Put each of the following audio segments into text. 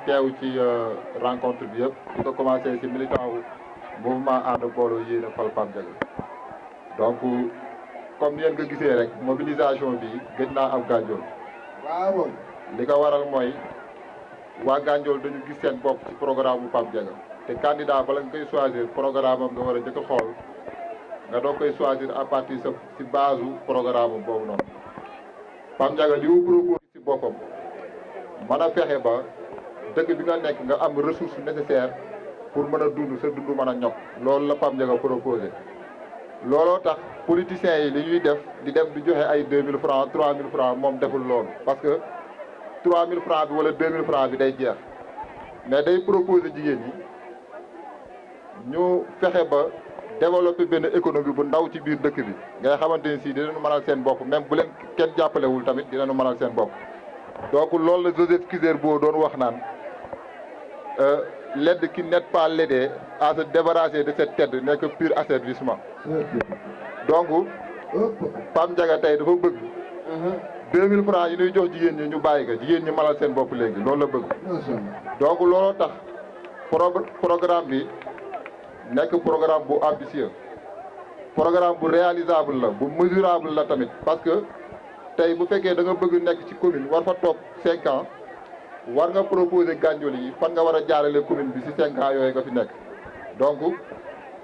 teew ci rencontre bi yëpp di ko commencé ci militant wu mouvement ànd booloo yéene fal Pape Diaga donc comme yéen nga gisee rek mobilisation bi gëj naa am Gandiol waaw li ko waral mooy waa Gandiol dañu gis seen bopp ci programme bu Pape Diaga te candidat bala nga koy choisir programme am nga war a njëkk a xool nga doog koy choisir à partir sa ci base programme boobu noonu Pape Diaga li mu proposé ci boppam mën a fexe ba dëkk bi nga nekk nga am ressource nécessaire pour mën a dund sa dund mën a ñokk loolu la Pape Diaga proposé looloo tax politiciens yi li ñuy def di joxe ay 2000 francs 3000 francs moom deful loolu parce que 3000 francs bi wala 2000 francs bi day jeex mais day proposé jigéen ñi ñu fexe ba développer benn économie bu ndaw ci biir dëkk bi ngay xamante ni si dinañu mënal seen bopp même bu leen kenn jàppalewul tamit dinañu mënal seen bopp donc loolu la Joseph Kizerbo doon wax naan l'aide qui n'aide pas l'aider à se débarrasser de cette aide n'est que pur asservissement. Donc Pape Diaga tey dafa bëgg 2000 francs yi ñuy jox jigéen ñi ñu bàyyi ko jigéen ñi mënal seen bopp léegi loolu la bëgg donc looloo tax programme bi nekk programme bu ambitieux programme bu réalisable la bu mesurable la tamit parce que tey bu fekkee da nga bëgg nekk ci commune war fa toog 5 ans war nga proposer Gandiol yi fan nga war a jaarale commune bi ci 5 ans yooyu nga fi nekk donc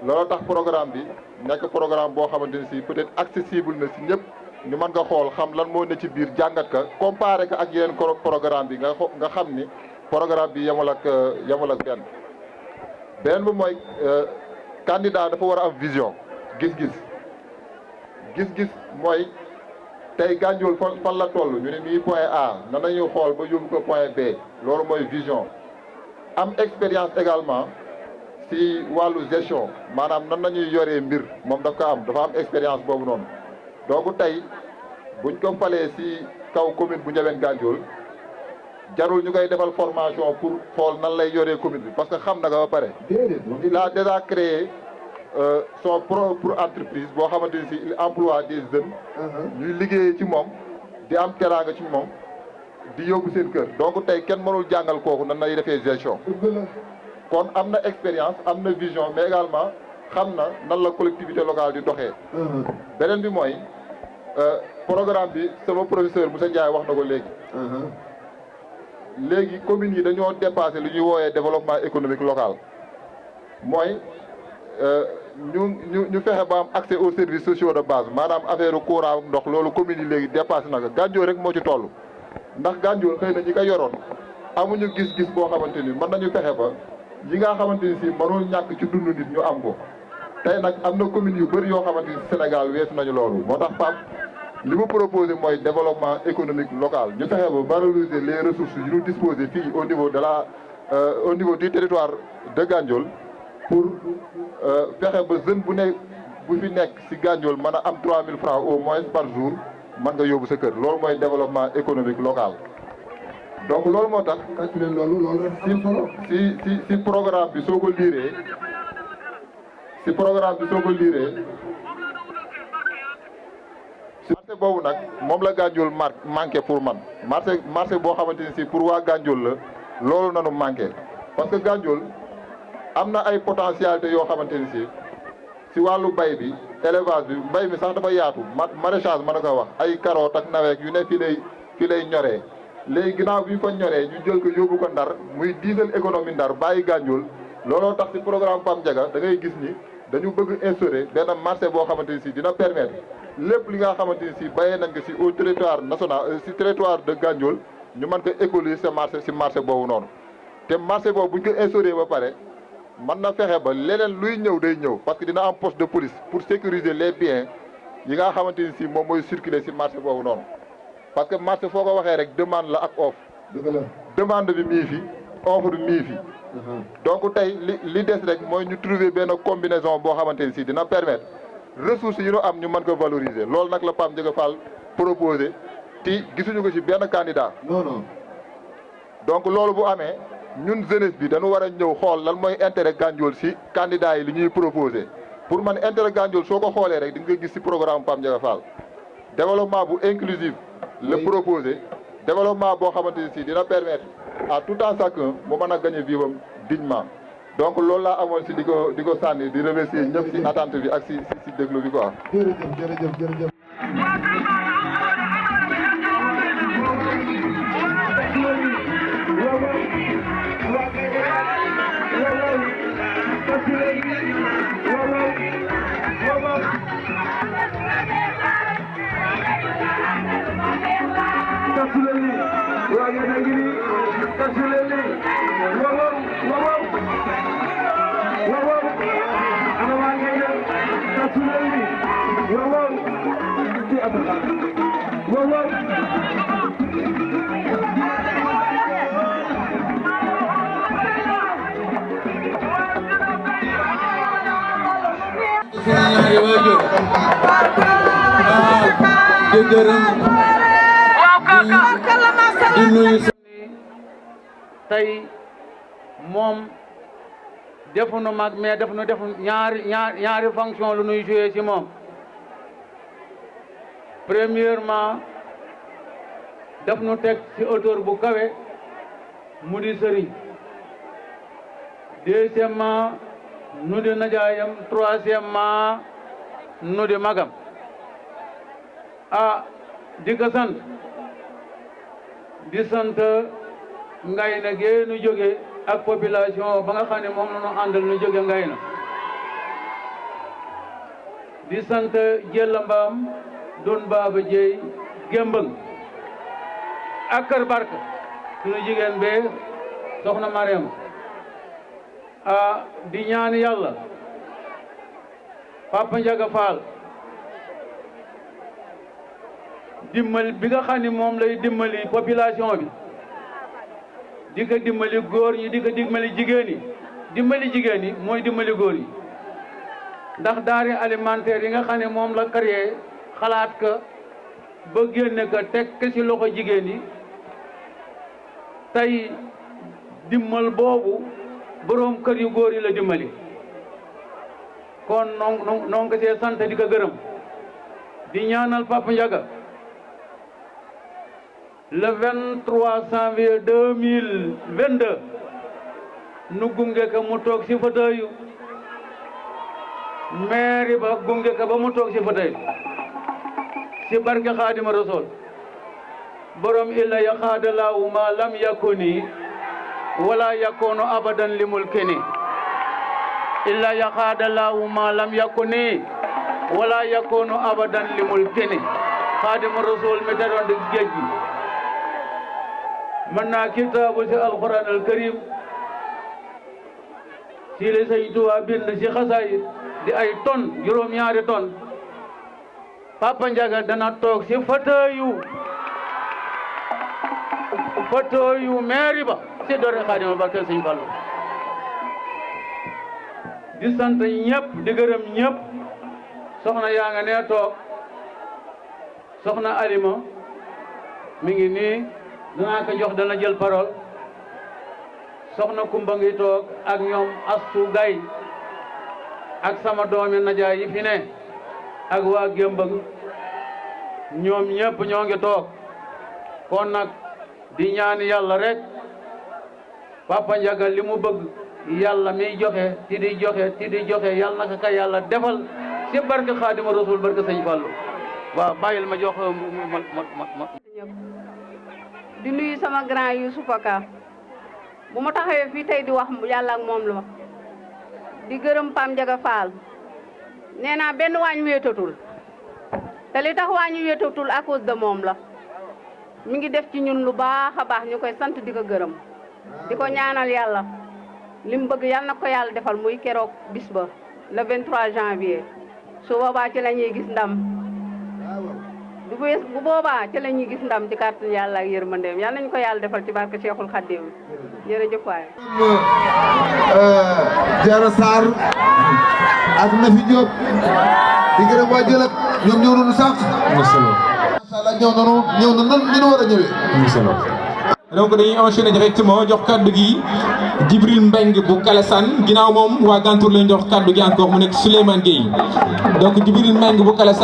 loolu tax programme bi nekk programme boo xamante ni si peut-être accessible na ci ñëpp ñu mën nga xool xam lan moo ne ci biir jàngat ka comparé ko ak yeneen programme bi nga xam ni programme bi yemul ak benn bi mooy candidat dafa war a am vision gis-gis mooy tey Gandiol fan la toll ñu ne mii point A nan nañu xool ba yóbbu ko point B loolu mooy vision am expérience également ci wàllu gestion maanaam nan nañuy yoree mbir moom daf ko am dafa am expérience boobu noonu donc tey buñ ko falee ci kaw commune bu Ndiabène Gandiol jarul ñu koy defal formation pour xool nan lay yoree commune bi parce que xam na ko ba pare il a déjà créé son propre entreprise boo xamante ni si il emploie des jeunes ñuy liggéeyee ci moom di am teraanga ci moom di yóbbu seen kër donc tey kenn mënul jàngal kooku nan lay defee gestion kon am na expérience am na vision mais également xam na nan la collectivité locale di doxee beneen bi mooy programme bi sama professeur Moussa Ndiaye wax na ko léegi communes yi dañoo dépassé lu ñuy wooyee développement économique local mooy ñu fexe ba am accès aux services sociaux de base maanaam affaire courant ndox loolu communes yi léegi dépassé na ko Gandiol rek moo ci toll ndax Gandiol xëy na ñi ko yoroon amuñu gis-gis boo xamante ni mën nañu fexe ba yi nga xamante ni si mënul ñàkk ci dundu nit ñu am ko tey nag am na communes yu bëri yoo xamante ni Sénégal weesu nañu loolu moo tax Pape li mu proposé mooy développement économique local ñu fexe ba valoriser les ressources yu ñu disposé fii au niveau du territoire de Gandiol pour fexe ba jeune bu fi nekk ci Gandiol mën a am 3000 francs au moins par jour mën nga yóbbu sa kër loolu mooy développement économique local. donc loolu moo tax ci programme bi soo ko liiree marché boobu nag moom la Gandiol manqué pour man marché boo xamante ni si pour waa Gandiol la loolu nanu manqué parce que Gandiol am na ay potentialité yoo xamante ni si wàllu bay bi élevage bi mbay mi sax dafa yaatu maraîchage mën na ko wax ay carottes ak naweek yu ne fii lay ñoree léegi ginnaaw bi ñu ko ñoree ñu jël ko yóbbu ko Ndar muy diisal économie Ndar bàyyi Gandiol looloo tax ci programme Pape Diaga da ngay gis ni dañu bëgg instaurer benn marché boo xamante ni si dina permettre lépp li nga xamante ni si bayee nañ ko si au territoire national si territoire de Gandiol ñu mën ko écouler si marché boobu noonu te marché boobu bu ñu ko instauré ba pare mën na fexe ba leneen luy ñëw day ñëw parce que dina am poste de police pour sécuriser les biens yi nga xamante ni si moom mooy circuler si marché boobu noonu parce que marché foo ko waxee rek demande la ak offre demande bi mii fi offre bi mii fi donc tey li des rek mooy ñu trouver benn combinaison boo xamante ni si dina permettre ressources yi ñu am ñu mën ko valoriser loolu nag la Pape Diaga Fall proposé te gisuñu ko ci benn candidat non donc loolu bu amee ñun jeunesse bi dañu war a ñëw xool lan mooy intérêt Gandiol si candidat yi li ñuy proposé pour man intérêt Gandiol soo ko xoolee rek di nga gis si programme Pape Ndiaga Fall développement bu inclusif le proposé développement boo xamante ni si dina permettre à tout un chacun mu mën a gagner vivre dignement donc loolu laa amoon si di ko sànni di remercier ñëpp si attente bi ak si déglu bi quoi. jërëjëf. ñaari waajur di gërëm di nuyu tey moom defu nu mag mais defu ñaari fonction lu nuy joué ci moom premièrement daf nu teg ci hauteur bu kawe mu di sëriñ deuxièmement nu di najaayam troisièmement nu di magam di ko sant di sant ngay na gee nu jóge ak population ba nga xam ne moom la ñu àndal nu jóge ngay na di sant Jëlla Mbaam doon Baaba Jeey Gémbëng ak Kër Barka sunu jigéen bee soxna Mariam di ñaan yàlla Papa Ndiaga Fall dimbali bi nga xam ne moom lay dimbali population bi di ko dimbali góor ñi di ko dimbali jigéen ñi mooy dimbali góor ñi ndax denrées alimentaires yi nga xam ne moom la créé xalaat ka ba génne ka teg ko ci loxo jigéen ñi tey dimbal boobu boroom kër yu góor yi la dimbali kon non ko see sant di ko gërëm di ñaanal Papa Ndiaga le 23 janvier 2022 nu gunge ko mu toog ci fauteuil maire ba gunge ko ba mu toog ci fauteuil ci barke Xaadima Rasul borom illa ya xaadalaawu ma lam yakuni wala yakunu abadan li mulkini illa ya xaadalaawu ma lam yakuni wala yakunu abadan li mulkini Xaadima Rasul mi teroon di géej gi mën naa kitaabu ci alquran al karim ci li Sëñ Tuubaa bind ci xasaayid di ay ton juróom-ñaari ton Papa Ndiaga dana toog ci fauteuil mairie ba ci doore Xaadima barke Sëñ Fallu di sant ñëpp di gërëm ñëpp soxna yaa nga nee toog soxna Alima mi ngi nii danaa ko jox dana jël parole soxna Kumba ngi toog ak ñoom Astu Gay ak sama doomi najaay yi fi ne ak waa Gémbëng ñoom ñëpp ñoo ngi toog kon nag di ñaan yàlla rek Papa Ndiaga li mu bëgg yàlla miy joxe ti di joxe yàlla naka ka yàlla defal ci barke Xaadima Rasul barke Sëñ Fallu waaw bàyyil ma jox ma di nuyu sama grand Youssoufa Ka bu ma taxawee fii tey di wax yàlla ak moom la di gërëm Pam Ndiaga Fall nee naa benn waañ wéetatul te li tax waañu wéetatul à cause de moom la mi ngi def ci ñun lu baax a baax ñu koy sant di ko gërëm di ko ñaanal yàlla li mu bëgg yàlla na ko yàlla defal muy keroog bis ba le 23 janvier su boobaa ci la ñuy gis ndam bu boobaa ci la ñuy gis ndam ci kàttan yàlla ak yërmandeem yàlla nañu ko yàlla defal ci barke Cheikhul Khadim jërëjëf waay. Diarra Sarr ak Nafi Diop di gërëm waa Jëlëk ñoom ñëw nañu sax. macha allah ñëw nañu ni ñu war a ñëwee. donc dañuy enchaîner directement jox kaddu gi Djibril Mbengue bu Kalassane ginnaaw moom waa Gantour lañ jox kaddu gi encore mu nekk Souleymane Gueye donc Djibril Mbengue bu Kalassane